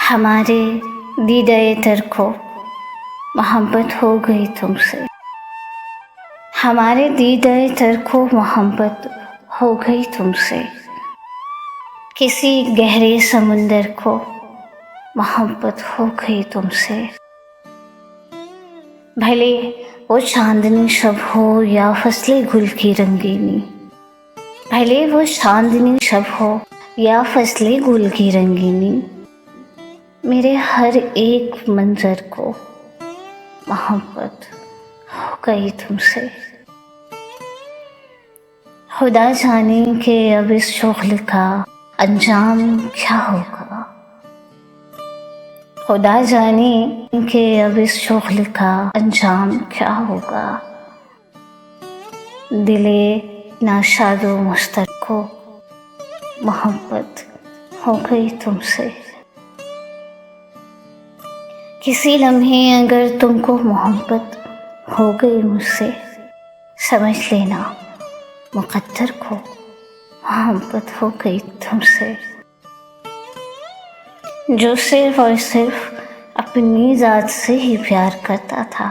हमारे दीदाए तर को मोहब्बत हो गई तुमसे। हमारे दीदाए तर को मोहब्बत हो गई तुमसे। किसी गहरे समुंदर को मोहब्बत हो गई तुमसे। भले वो चांदनी शब हो या फसले गुल की रंगीनी, भले वो चांदनी शब हो या फसले गुल की रंगीनी, मेरे हर एक मंजर को मोहब्बत हो गई तुमसे। खुदा जाने कि अब इस शुग़्ल का अंजाम क्या होगा। खुदा जाने कि अब इस शुग़्ल का अंजाम क्या होगा। दिले नाशादो मुस्तर को मोहब्बत हो गई तुमसे। किसी लम्हे अगर तुमको मोहब्बत हो गई मुझसे, समझ लेना मुक़द्दर को मोहब्बत हो गई तुमसे। जो सिर्फ़ और सिर्फ़ अपनी ज़ात से ही प्यार करता था,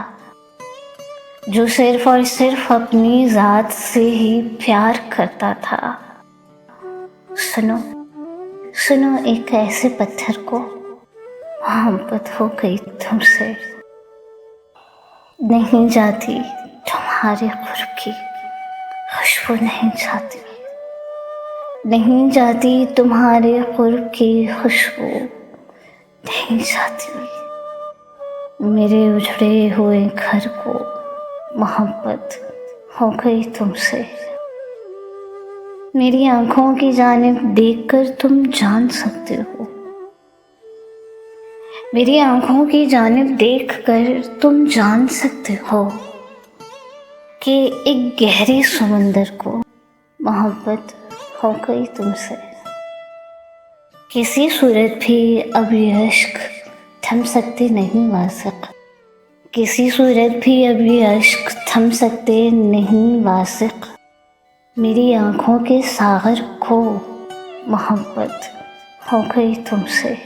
जो सिर्फ़ और सिर्फ़ अपनी ज़ात से ही प्यार करता था, सुनो सुनो एक ऐसे पत्थर को मोहब्बत हो गई तुमसे। नहीं जाती तुम्हारे क़ुर्ब की खुशबू, नहीं जाती, नहीं जाती तुम्हारे क़ुर्ब की खुशबू, नहीं जाती। मेरे उजड़े हुए घर को मोहब्बत हो गई तुमसे। मेरी आँखों की जानिब देखकर तुम जान सकते हो, मेरी आँखों की जानिब देखकर तुम जान सकते हो कि एक गहरे समंदर को मोहब्बत हो गई तुमसे। किसी सूरत भी अब ये इश्क थम सकते नहीं वासिक, किसी सूरत भी अब ये इश्क थम सकते नहीं वासिक। मेरी आँखों के सागर को मोहब्बत हो गई तुमसे।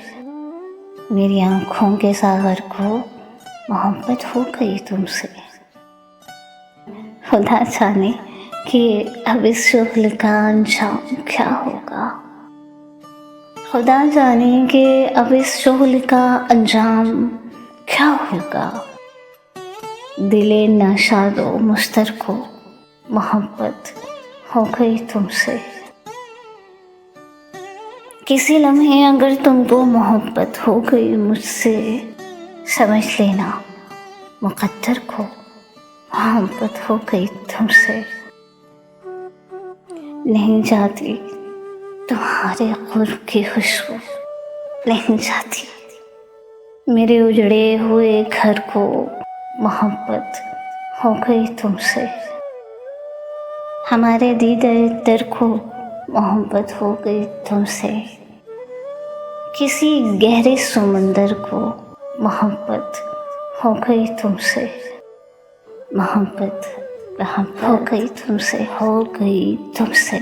मेरी आँखों के सागर को मोहब्बत हो गई तुमसे। खुदा जाने कि अब इस शुग़्ल का अंजाम क्या होगा। खुदा जाने कि अब इस शुग़्ल का अंजाम क्या होगा। दिले नाशादो मुस्तर को मोहब्बत हो गई तुमसे। किसी लम्हे अगर तुमको मोहब्बत हो गई मुझसे, समझ लेना मुक़द्दर को मोहब्बत हो गई तुमसे। नहीं जाती तुम्हारे क़ुर्ब की खुशबू, नहीं जाती मेरे उजड़े हुए घर को मोहब्बत हो गई तुमसे। हमारे दीदाए तर को मोहब्बत हो गई तुमसे। किसी गहरे समंदर को मोहब्बत हो गई तुमसे। मोहब्बत हो गई तुमसे, हो गई तुमसे।